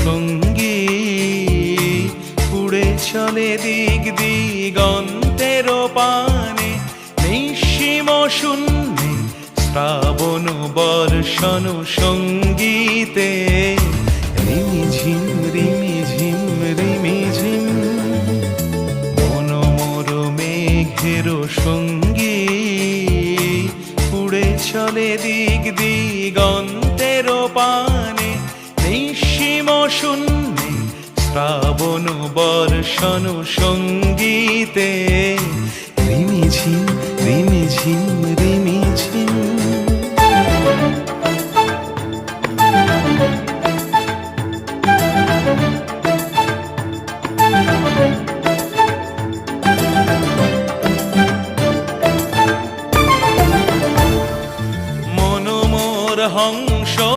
সঙ্গী উড়ে চলে দিক দিগন্তের পানে, নিঃসীম শূন্যে শ্রাবণ বর্ষণ সঙ্গীতে। রিমিঝিম রিমিঝিম রিমিঝিম মন মোর মেঘের সঙ্গী উড়ে চলে দিক দিগন্তের পানে, নিঃসীম শূন্যে শ্রাবণ বর্ষণ সঙ্গীতে। রিমিঝিম রিমিঝিম